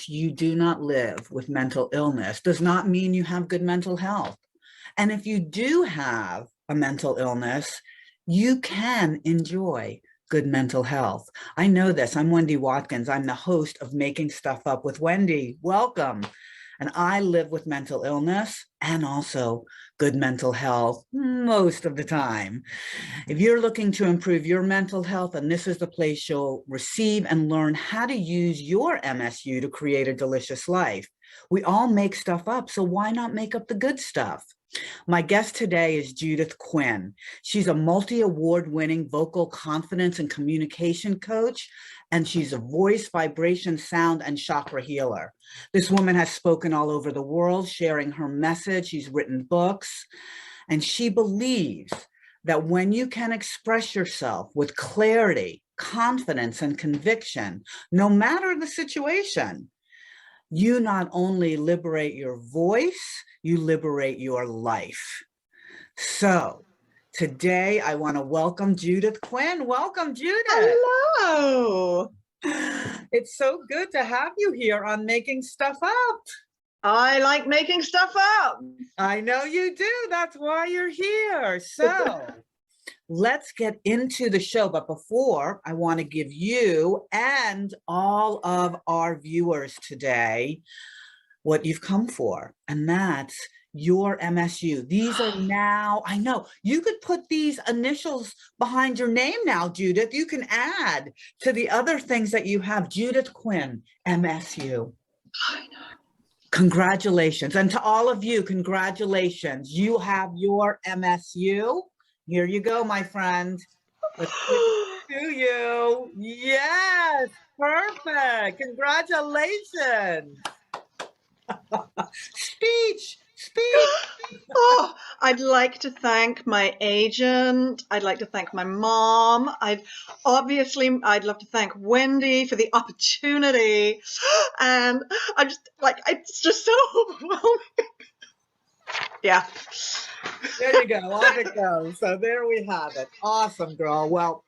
because you do not live with mental illness does not mean you have good mental health. And if you do have a mental illness, you can enjoy good mental health. I know this. I'm Wendy Watkins. I'm the host of Making Stuff Up with Wendy. Welcome. And I live with mental illness and also good mental health most of the time. If you're looking to improve your mental health, and this is the place you'll receive and learn how to use your MSU to create a delicious life. We all make stuff up, so why not make up the good stuff? My guest today is Judith Quin. She's a multi-award-winning vocal confidence and communication coach, and she's a voice, vibration, sound, and chakra healer. This woman has spoken all over the world, sharing her message. She's written books, and she believes that when you can express yourself with clarity, confidence, and conviction, no matter the situation, you not only liberate your voice, you liberate your life. So today I want to welcome Judith Quin. Welcome, Judith. Hello. It's so good to have you here on Making Stuff Up. I like making stuff up. I know you do. That's why you're here. So let's get into the show. But before, I want to give you and all of our viewers today what you've come for, and that's your MSU. These are now, I know, you could put these initials behind your name now, Judith. You can add to the other things that you have. Judith Quin, MSU. I know. Congratulations. And to all of you, congratulations. You have your MSU. Here you go, my friend. Let's give it to you. Yes, perfect. Congratulations. Speech. Oh, I'd like to thank my agent. I'd like to thank my mom. I'd love to thank Wendy for the opportunity. And I'm just like, it's just so overwhelming. Yeah. There you go. Off it goes. So there we have it. Awesome, girl. Well,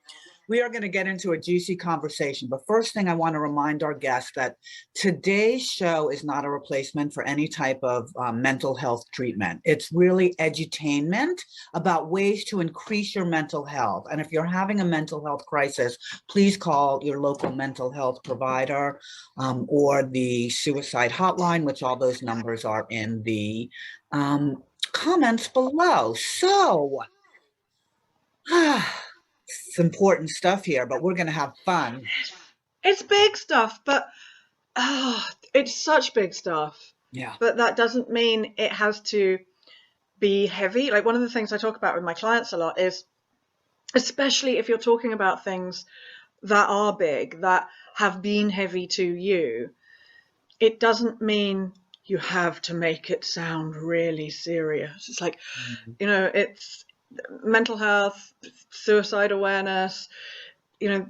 we are going to get into a juicy conversation. But first thing, I want to remind our guests that today's show is not a replacement for any type of mental health treatment. It's really edutainment about ways to increase your mental health. And if you're having a mental health crisis, please call your local mental health provider or the suicide hotline, which all those numbers are in the comments below. So, it's important stuff here, but we're going to have fun. It's big stuff, but it's such big stuff. Yeah. But that doesn't mean it has to be heavy. Like, one of the things I talk about with my clients a lot is, especially if you're talking about things that are big, that have been heavy to you, it doesn't mean you have to make it sound really serious. It's like, you know, it's mental health, suicide awareness. You know,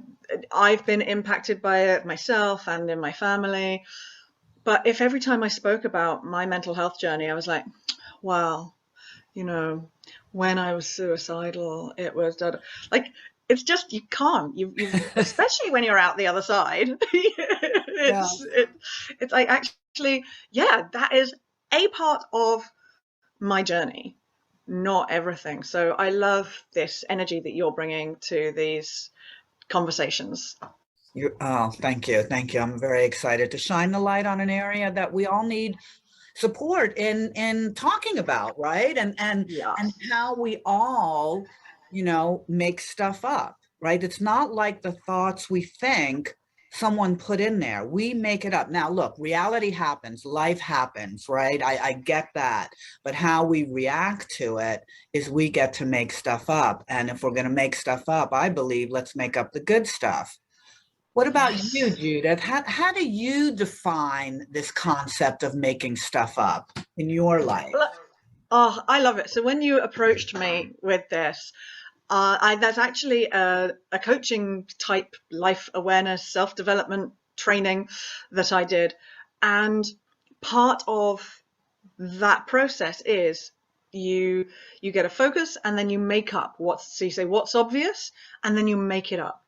I've been impacted by it myself and in my family. But if every time I spoke about my mental health journey, I was like, wow, you know, when I was suicidal, it was like, it's just, you can't, you especially when you're out the other side. It's like, actually, yeah, that is a part of my journey, not everything. So I love this energy that you're bringing to these conversations. Thank you. I'm very excited to shine the light on an area that we all need support in talking about, right? And how we all, you know, make stuff up, right? It's not like the thoughts we think someone put in there. We make it up. Now, look, reality happens, life happens, right? I get that. But how we react to it is we get to make stuff up. And if we're going to make stuff up, I believe, let's make up the good stuff. What about you, Judith? How do you define this concept of making stuff up in your life? Oh, I love it. So when you approached me with this, that's actually a coaching type life awareness, self-development training that I did. And part of that process is you get a focus and then you make up so you say what's obvious, and then you make it up.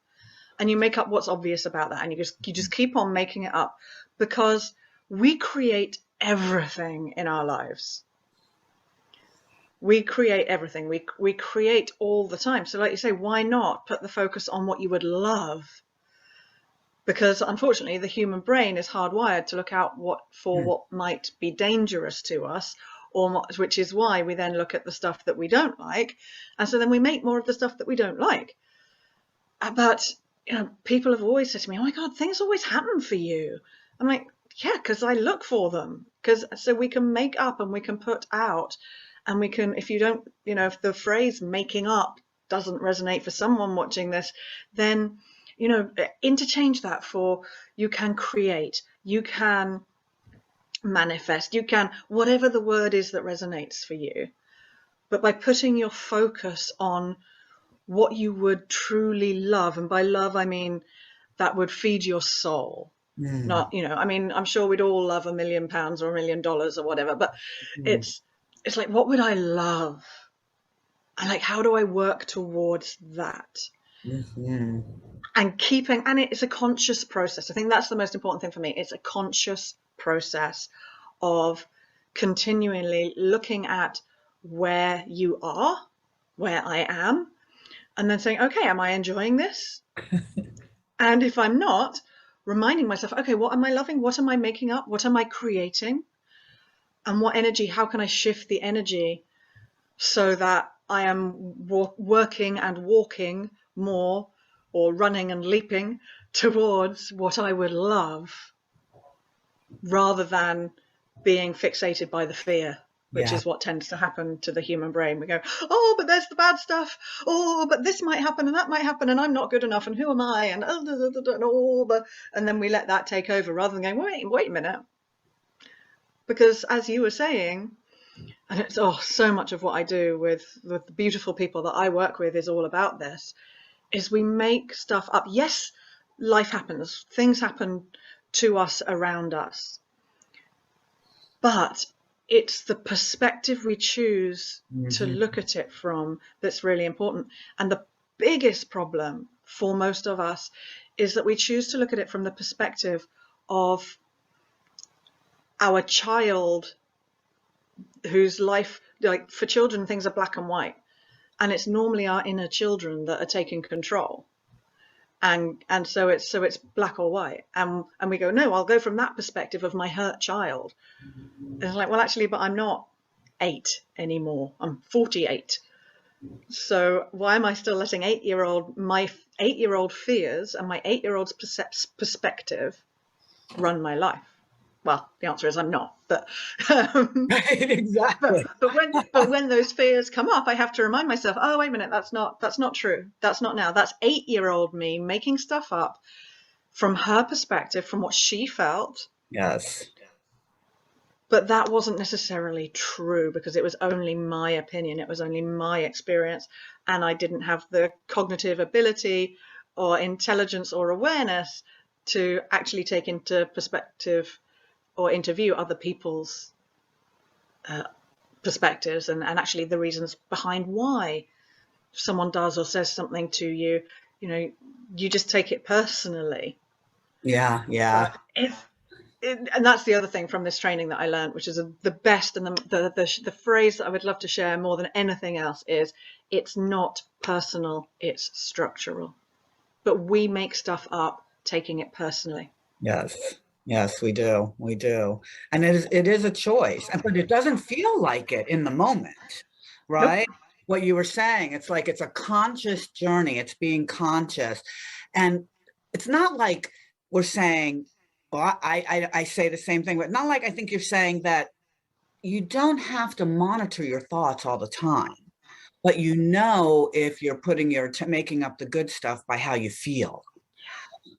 And you make up what's obvious about that. And you just keep on making it up, because we create everything in our lives. We create everything. We create all the time. So like you say, why not put the focus on what you would love? Because unfortunately, the human brain is hardwired to look out for what might be dangerous to us, which is why we then look at the stuff that we don't like. And so then we make more of the stuff that we don't like. But, people have always said to me, oh my God, things always happen for you. I'm like, yeah, because I look for them. So we can make up and we can put out, and we can, if you don't, if the phrase making up doesn't resonate for someone watching this, then, interchange that for you can create, you can manifest, you can, whatever the word is that resonates for you. But by putting your focus on what you would truly love, and by love, I mean that would feed your soul. Not, I'm sure we'd all love £1 million or $1 million or whatever, but it's like, what would I love? And like, how do I work towards that? And it's a conscious process. I think that's the most important thing for me. It's a conscious process of continually looking at where you are, where I am, and then saying, okay, am I enjoying this? And if I'm not, reminding myself, okay, what am I loving? What am I making up? What am I creating? And what energy, how can I shift the energy so that I am working and walking more, or running and leaping towards what I would love, rather than being fixated by the fear, which is what tends to happen to the human brain. We go, oh, but there's the bad stuff. Oh, but this might happen and that might happen, and I'm not good enough, and who am I? And and then we let that take over, rather than going, wait a minute. Because as you were saying, and it's so much of what I do with the beautiful people that I work with is all about this, is we make stuff up. Yes, life happens. Things happen to us, around us. But it's the perspective we choose to look at it from that's really important. And the biggest problem for most of us is that we choose to look at it from the perspective of our child, whose life, like for children, things are black and white. And it's normally our inner children that are taking control. And so it's black or white. And we go, no, I'll go from that perspective of my hurt child. And it's like, well, actually, but I'm not 8 anymore. I'm 48. So why am I still letting my 8-year-old fears and my 8-year-old's perspective run my life? Well, the answer is I'm not, but right, exactly. But when those fears come up, I have to remind myself, oh, wait a minute, that's not true. That's not now. That's 8-year-old me making stuff up from her perspective, from what she felt. Yes. But that wasn't necessarily true, because it was only my opinion. It was only my experience. And I didn't have the cognitive ability or intelligence or awareness to actually take into perspective or interview other people's perspectives and actually the reasons behind why someone does or says something to you. You just take it personally. Yeah. And that's the other thing from this training that I learned, which is the best, and the phrase that I would love to share more than anything else is, it's not personal, it's structural. But we make stuff up taking it personally. Yes, we do. And it is a choice, but it doesn't feel like it in the moment, right? Nope. What you were saying, it's like it's a conscious journey. It's being conscious. And it's not like we're saying, well, I say the same thing, but not like I think you're saying that you don't have to monitor your thoughts all the time, but if you're making up the good stuff by how you feel.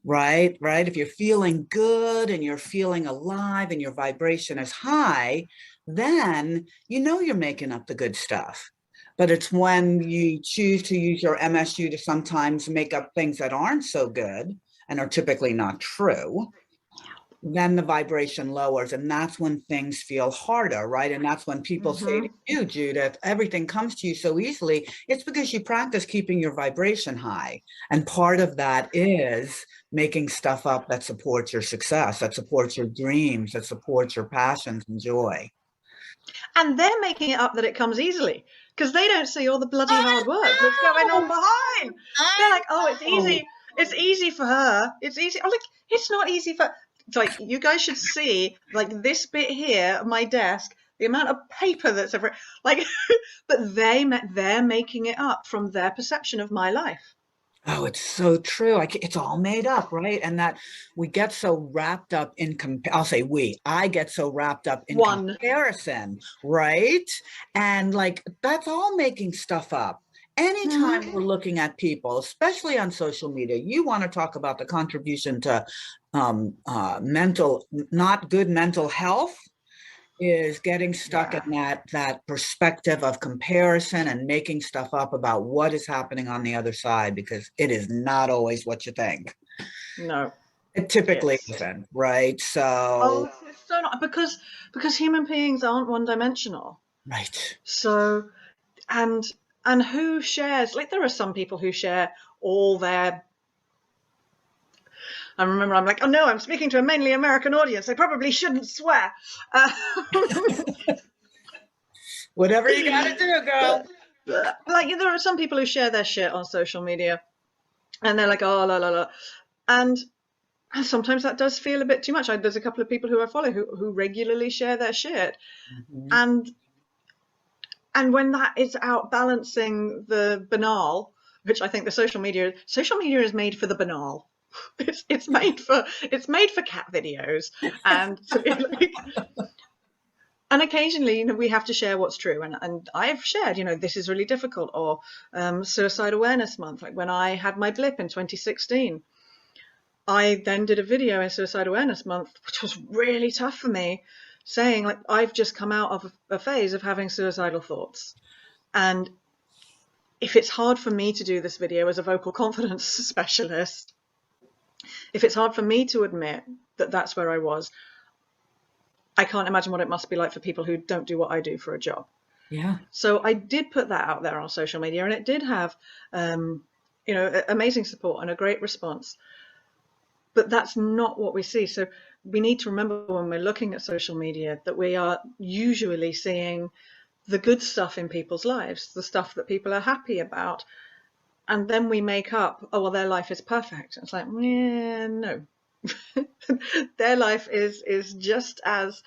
Right. If you're feeling good and you're feeling alive and your vibration is high, then you're making up the good stuff. But it's when you choose to use your MSU to sometimes make up things that aren't so good and are typically not true, then the vibration lowers, and that's when things feel harder, right? And that's when people say to Hmm. you, Judith, everything comes to you so easily. It's because you practice keeping your vibration high. And part of that is making stuff up that supports your success, that supports your dreams, that supports your passions and joy. And they're making it up that it comes easily because they don't see all the bloody I hard work that's going on know. behind. They're I like, oh, it's know. easy. It's easy for her. It's easy. I'm like, it's not easy for. It's like you guys should see like this bit here, my desk, the amount of paper that's over. Like, but they're making it up from their perception of my life. Oh, it's so true. It's all made up, right? And that we get so wrapped up in I'll say I get so wrapped up in One. comparison, right? And like that's all making stuff up. Anytime we're Hmm. looking at people, especially on social media, you want to talk about the contribution to mental, not good mental health is getting stuck in Yeah. that perspective of comparison and making stuff up about what is happening on the other side because it is not always what you think. No. It typically It's isn't, right? So, oh, it's so not because human beings aren't one dimensional. right. So and and who shares, like there are some people who share all their, I remember I'm like, oh no, I'm speaking to a mainly American audience, I probably shouldn't swear. uh, Whatever you got to do, girl. like there are some people who share their shit on social media and they're like, oh la la la, and sometimes that does feel a bit too much. There's a couple of people who I follow who regularly share their shit, Mhm. and when that is out balancing the banal, which I think the social media is made for the banal. It's made for cat videos and like, and occasionally, we have to share what's true. And I've shared, this is really difficult, or Suicide Awareness Month. Like when I had my blip in 2016, I then did a video in Suicide Awareness Month, which was really tough for me, saying like I've just come out of a phase of having suicidal thoughts. And if it's hard for me to do this video as a vocal confidence specialist, if it's hard for me to admit that that's where I was, I can't imagine what it must be like for people who don't do what I do for a job. Yeah. So I did put that out there on social media, and it did have, amazing support and a great response. But that's not what we see. So we need to remember when we're looking at social media that we are usually seeing the good stuff in people's lives, the stuff that people are happy about. And then we make up, oh, well, their life is perfect. It's like, yeah, no. Their life is just as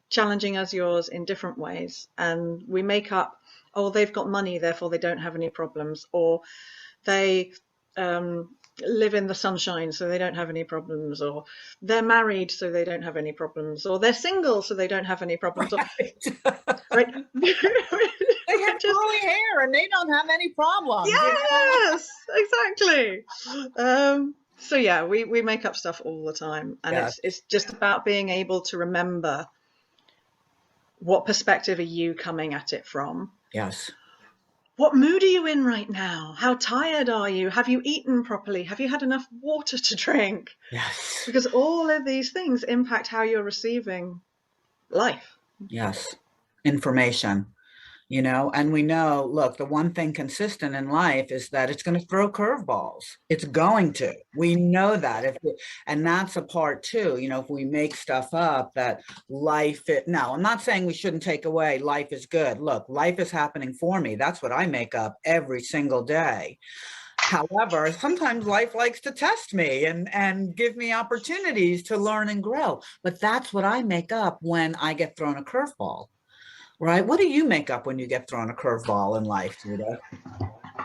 challenging as yours in different ways. And we make up, oh, they've got money, therefore they don't have any problems. Or they live in the sunshine, so they don't have any problems. Or they're married, so they don't have any problems. Or they're single, so they don't have any problems. Or, right? They have Just, curly hair and they don't have any problems, yes, exactly. So yeah, we make up stuff all the time, and Yeah. it's just about being able to remember what perspective are you coming at it from. Yes. What mood are you in right now? How tired are you? Have you eaten properly? Have you had enough water to drink? Yes. Because all of these things impact how you're receiving life. Yes. Information. And we know, look, the one thing consistent in life is that it's going to throw curveballs. It's going to. We know that. And that's a part too, if we make stuff up that no, I'm not saying we shouldn't take away life is good. Look, life is happening for me. That's what I make up every single day. However, sometimes life likes to test me and give me opportunities to learn and grow. But that's what I make up when I get thrown a curveball. Right. What do you make up when you get thrown a curveball in life, Judith?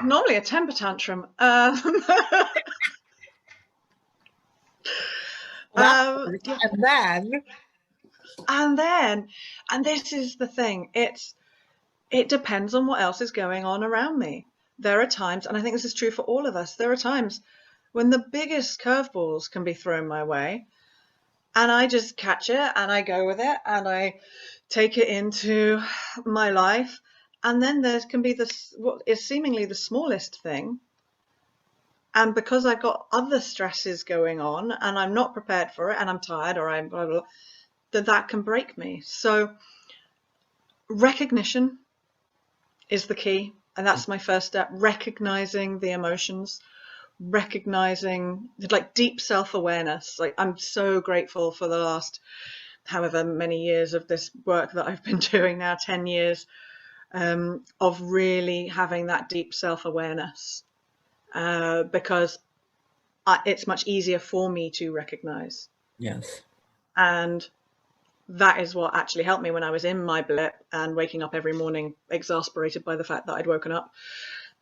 Normally a temper tantrum. Well, Um, and then, and then, and this is the thing, it depends on what else is going on around me. There are times, and I think this is true for all of us, there are times when the biggest curveballs can be thrown my way, and I just catch it and I go with it and I take it into my life. And then there can be this, what is seemingly the smallest thing, And because I've got other stresses going on and I'm not prepared for it and I'm tired or I'm blah, blah, blah, that can break me. So recognition is the key. And that's my first step, recognizing the emotions, recognizing like deep self-awareness. Like I'm so grateful for the last however many years of this work that I've been doing now, 10 years, of really having that deep self-awareness, because it's much easier for me to recognize. Yes. And that is what actually helped me when I was in my blip and waking up every morning exasperated by the fact that I'd woken up.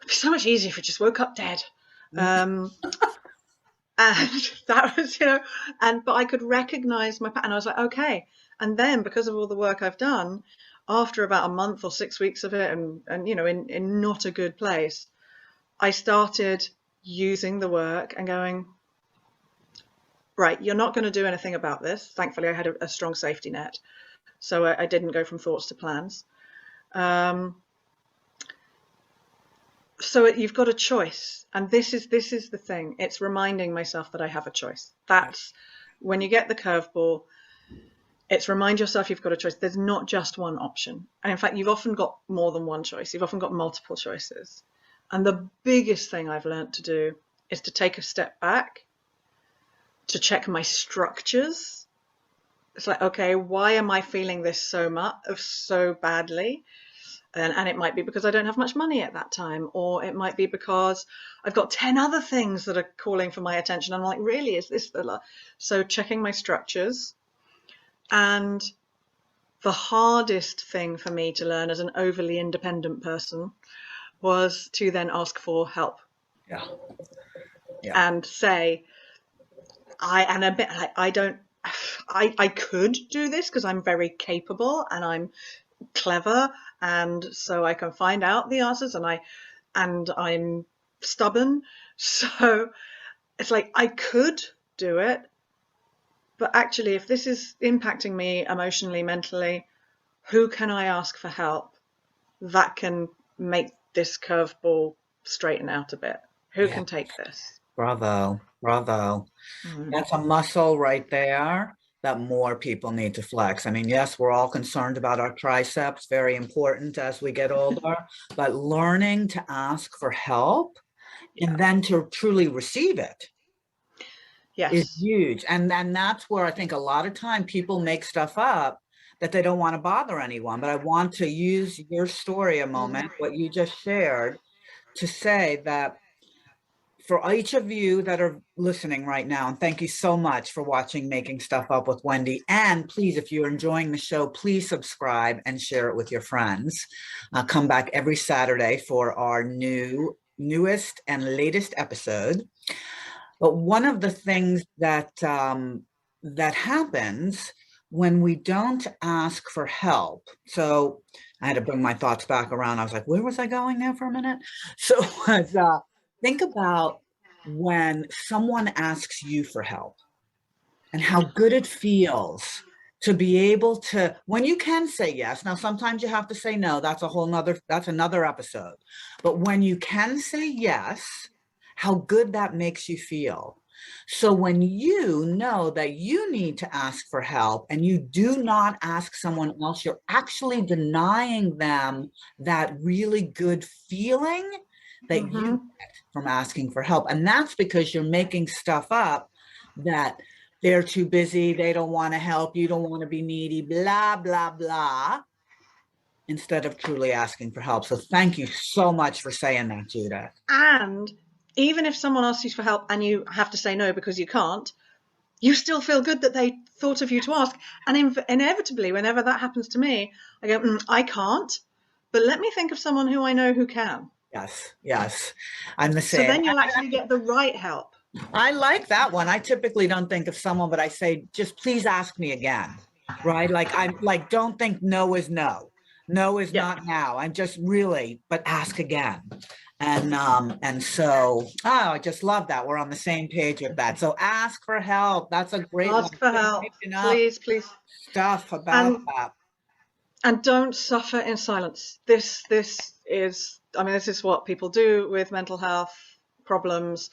It'd be so much easier if I just woke up dead. And that was, but I could recognize my pattern. I was like, okay. And then because of all the work I've done, after about a month or 6 weeks of it and in not a good place, I started using the work and going, right, you're not going to do anything about this. Thankfully, I had a strong safety net. So I didn't go from thoughts to plans. So you've got a choice. And this is the thing. It's reminding myself that I have a choice. That's when you get the curveball, it's remind yourself you've got a choice. There's not just one option. And in fact, you've often got more than one choice. You've often got multiple choices. And the biggest thing I've learned to do is to take a step back, to check my structures. It's like, okay, why am I feeling this so badly? And it might be because I don't have much money at that time, or it might be because I've got 10 other things that are calling for my attention. I'm like, really, is this the... So checking my structures. And the hardest thing for me to learn as an overly independent person was to then ask for help. Yeah. And say, I could do this because I'm very capable and I'm clever, and so I can find out the answers, and I'm stubborn. So it's like I could do it, but actually, if this is impacting me emotionally, mentally, who can I ask for help that can make this curveball straighten out a bit? Who can take this? Bravo. That's a muscle right there that more people need to flex. I mean, yes, we're all concerned about our triceps, very important as we get older, but learning to ask for help and then to truly receive it is huge. And then that's where I think a lot of time people make stuff up that they don't want to bother anyone. But I want to use your story a moment, what you just shared, to say that for each of you that are listening right now, and thank you so much for watching Making Stuff Up with Wendy. And please, if you're enjoying the show, please subscribe and share it with your friends. Come back every Saturday for our newest and latest episode. But one of the things that that happens when we don't ask for help. So I had to bring my thoughts back around. I was like, where was I going there for a minute? So think about when someone asks you for help and how good it feels to be able to, when you can say yes. Now, sometimes you have to say no. That's another episode. But when you can say yes, how good that makes you feel. So when you know that you need to ask for help and you do not ask someone else, you're actually denying them that really good feeling that you get from asking for help. And that's because you're making stuff up that they're too busy, they don't want to help, you don't want to be needy, blah, blah, blah, instead of truly asking for help. So thank you so much for saying that, Judith. And even if someone asks you for help and you have to say no because you can't, you still feel good that they thought of you to ask. And inevitably, whenever that happens to me, I go, I can't, but let me think of someone who I know who can. Yes. I'm the same. So then you'll actually get the right help. I like that one. I typically don't think of someone, but I say, just please ask me again, right? Like I'm like, don't think no is no. No is not now. I'm just really, but ask again. And so, I just love that. We're on the same page with that. So ask for help. That's a great ask for help. Please. Stuff about that. And don't suffer in silence. This is what people do with mental health problems.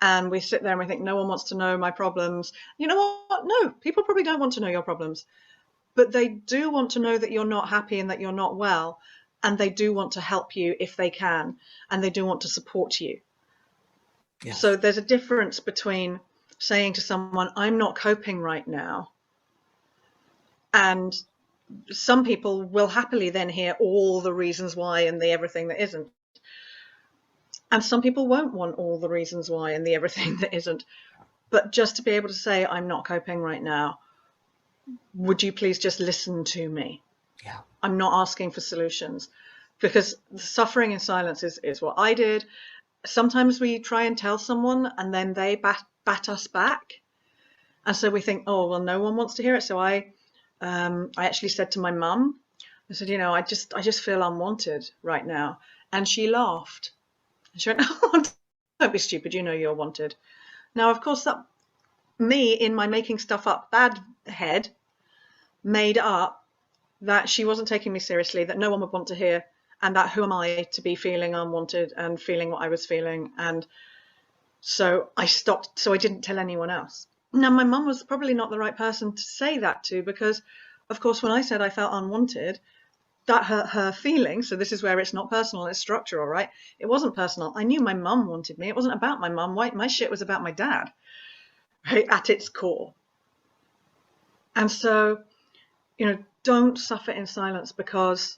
and we sit there and we think no one wants to know my problems. You know what? No, people probably don't want to know your problems, but they do want to know that you're not happy and that you're not well, and they do want to help you if they can, and they do want to support you. Yes. So there's a difference between saying to someone, I'm not coping right now, and some people will happily then hear all the reasons why and the everything that isn't. And some people won't want all the reasons why and the everything that isn't. But just to be able to say, I'm not coping right now, would you please just listen to me? Yeah. I'm not asking for solutions, because suffering in silence is what I did. Sometimes we try and tell someone and then they bat us back. And so we think, oh, well, no one wants to hear it. So I actually said to my mum, I said, you know, I just feel unwanted right now. And she laughed. And she went, oh, don't be stupid. You know you're wanted. Now, of course, that me in my making stuff up bad head made up that she wasn't taking me seriously, that no one would want to hear, and that who am I to be feeling unwanted and feeling what I was feeling. And so I stopped. So I didn't tell anyone else. Now, my mum was probably not the right person to say that to, because, of course, when I said I felt unwanted, that hurt her feelings. So this is where it's not personal, it's structural, right? It wasn't personal. I knew my mum wanted me. It wasn't about my mum. My shit was about my dad, right, at its core. And so, you know, don't suffer in silence, because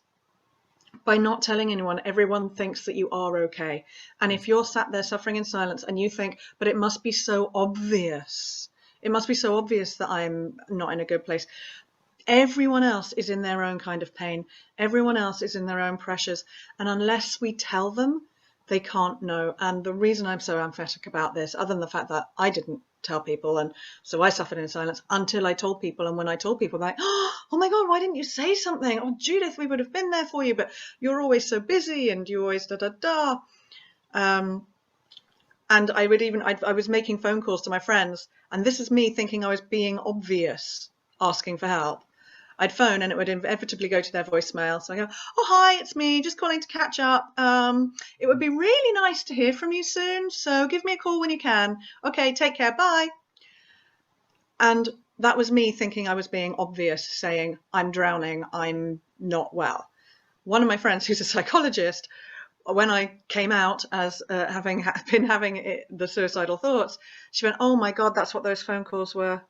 by not telling anyone, everyone thinks that you are okay. And if you're sat there suffering in silence and you think, but it must be so obvious, it must be so obvious that I'm not in a good place. Everyone else is in their own kind of pain. Everyone else is in their own pressures. And unless we tell them, they can't know. And the reason I'm so emphatic about this, other than the fact that I didn't tell people, and so I suffered in silence until I told people. And when I told people, like, oh my God, why didn't you say something? Oh, Judith, we would have been there for you, but you're always so busy and you always da-da-da. And I was making phone calls to my friends, and this is me thinking I was being obvious, asking for help. I'd phone and it would inevitably go to their voicemail. So I go, oh, hi, it's me, just calling to catch up. It would be really nice to hear from you soon, so give me a call when you can. Okay, take care, bye. And that was me thinking I was being obvious, saying, I'm drowning, I'm not well. One of my friends, who's a psychologist, when I came out as having been having the suicidal thoughts, she went, oh my God, that's what those phone calls were.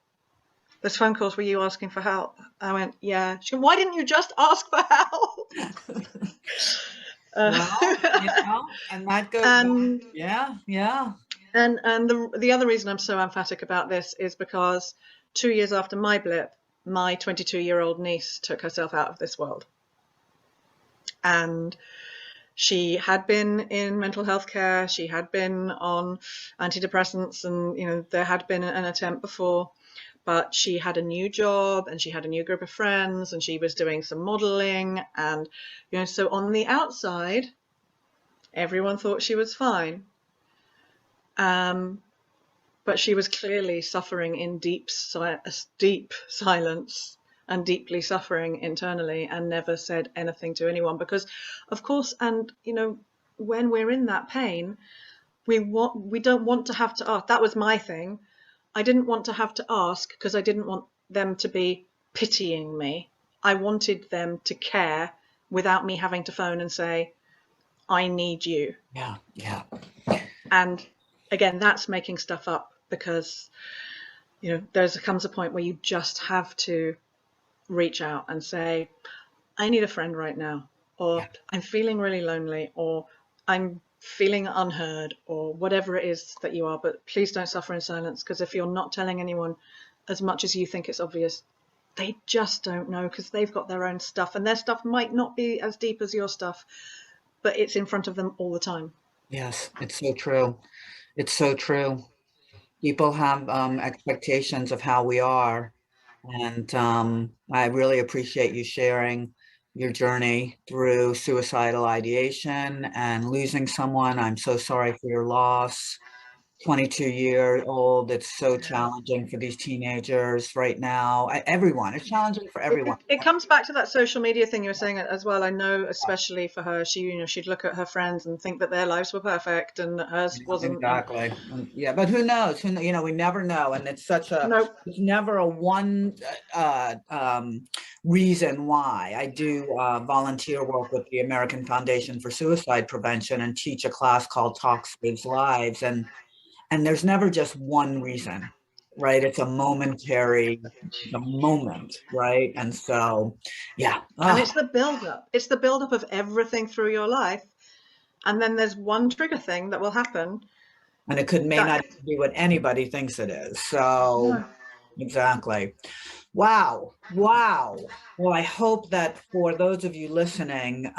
Those phone calls were you asking for help? I went, yeah. She went, why didn't you just ask for help? Well, you know, and that goes back. Yeah. And the other reason I'm so emphatic about this is because 2 years after my blip, my 22-year-old niece took herself out of this world. And she had been in mental health care. She had been on antidepressants, and, you know, there had been an attempt before. But she had a new job and she had a new group of friends and she was doing some modeling. And, you know, so on the outside, everyone thought she was fine. But she was clearly suffering in deep silence and deeply suffering internally, and never said anything to anyone. Because, of course, and, you know, when we're in that pain, we don't want to have to ask. That was my thing. I didn't want to have to ask because I didn't want them to be pitying me. I wanted them to care without me having to phone and say, I need you. Yeah. And again, that's making stuff up, because, you know, there comes a point where you just have to reach out and say, I need a friend right now, or I'm feeling really lonely, or I'm feeling unheard, or whatever it is that you are. But please don't suffer in silence, because if you're not telling anyone as much as you think it's obvious, they just don't know, because they've got their own stuff, and their stuff might not be as deep as your stuff, but it's in front of them all the time. Yes, it's so true. It's so true. People have expectations of how we are. And I really appreciate you sharing your journey through suicidal ideation and losing someone. I'm so sorry for your loss. 22-year old. It's so challenging for these teenagers right now. Everyone, it's challenging for everyone. It comes back to that social media thing you were saying as well. I know, especially for her, she'd look at her friends and think that their lives were perfect and that hers wasn't. Exactly. Yeah, but who knows? We never know. And Nope. it's never a one reason why. I do volunteer work with the American Foundation for Suicide Prevention and teach a class called Talk Saves Lives. And there's never just one reason, right? It's a moment, right? And so, yeah. And it's the build-up. It's the build-up of everything through your life. And then there's one trigger thing that will happen. And it may not be what anybody thinks it is. So, No. exactly. Wow. Wow. Well, I hope that for those of you listening,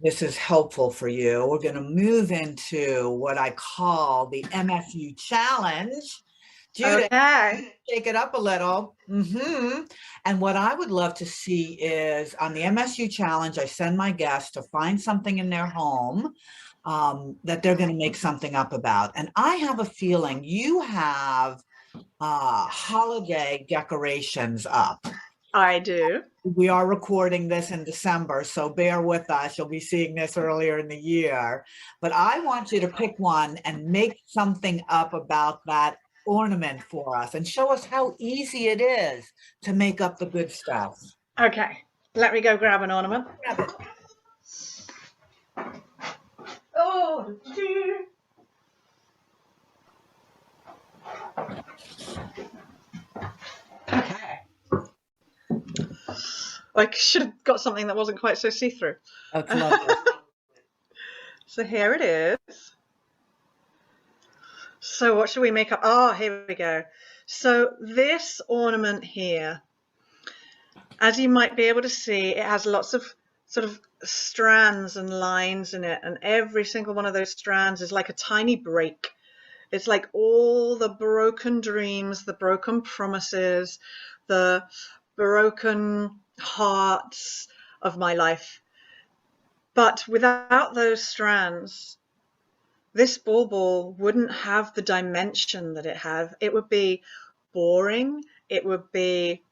this is helpful for you. We're going to move into what I call the MSU challenge. Judith, okay. shake it up a little. And what I would love to see is on the MSU challenge, I send my guests to find something in their home that they're going to make something up about. And I have a feeling you have holiday decorations up. I do. We are recording this in December, so bear with us. You'll be seeing this earlier in the year. But I want you to pick one and make something up about that ornament for us and show us how easy it is to make up the good stuff. Okay, let me go grab an ornament. Grab it. Oh, Okay. I should have got something that wasn't quite so see-through. That's lovely. So here it is. So what should we make up? Oh, here we go. So this ornament here, as you might be able to see, it has lots of sort of strands and lines in it, and every single one of those strands is like a tiny break. It's like all the broken dreams, the broken promises, the broken hearts of my life. But without those strands, this bauble wouldn't have the dimension that it has. It would be boring. It would be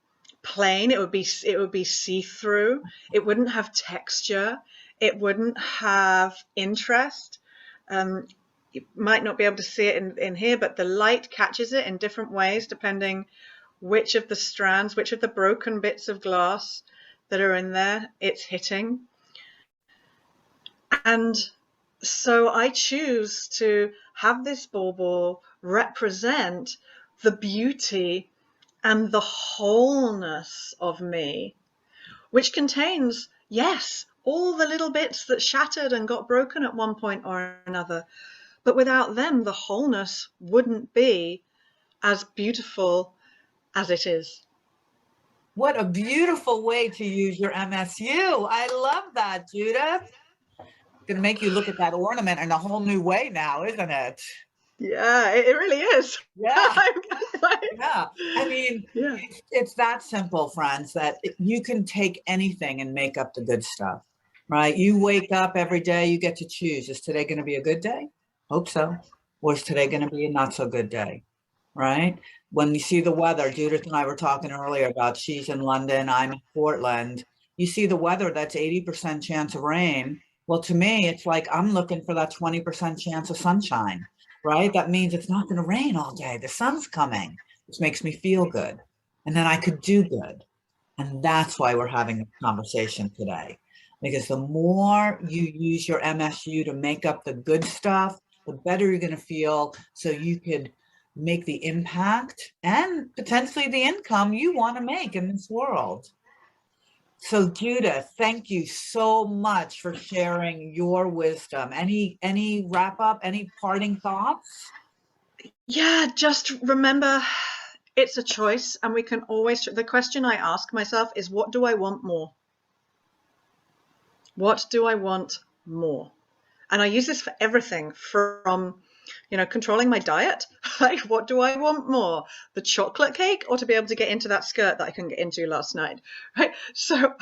plain. It would be see-through. It wouldn't have texture. It wouldn't have interest. You might not be able to see it in here, but the light catches it in different ways depending which of the strands, which of the broken bits of glass that are in there it's hitting. And so I choose to have this bauble represent the beauty and the wholeness of me, which contains, yes, all the little bits that shattered and got broken at one point or another. But without them, the wholeness wouldn't be as beautiful as it is. What a beautiful way to use your MSU. I love that, Judith. It's going to make you look at that ornament in a whole new way now, isn't it? Yeah, it really is. Yeah. Yeah. I mean, yeah. It's that simple, friends, that you can take anything and make up the good stuff, right? You wake up every day, you get to choose. Is today going to be a good day? Hope so. Or is today going to be a not so good day, right? When you see the weather, Judith and I were talking earlier about she's in London, I'm in Portland. You see the weather, that's 80% chance of rain. Well, to me, it's like I'm looking for that 20% chance of sunshine, right? That means it's not going to rain all day. The sun's coming, which makes me feel good. And then I could do good. And that's why we're having a conversation today. Because the more you use your MSU to make up the good stuff, the better you're going to feel, so you could make the impact and potentially the income you want to make in this world. So Judith, thank you so much for sharing your wisdom. Any wrap up, any parting thoughts? Yeah, just remember, it's a choice, and we can always, the question I ask myself is, what do I want more? What do I want more? And I use this for everything from, controlling my diet. Like, what do I want more? The chocolate cake, or to be able to get into that skirt that I couldn't get into last night, right? So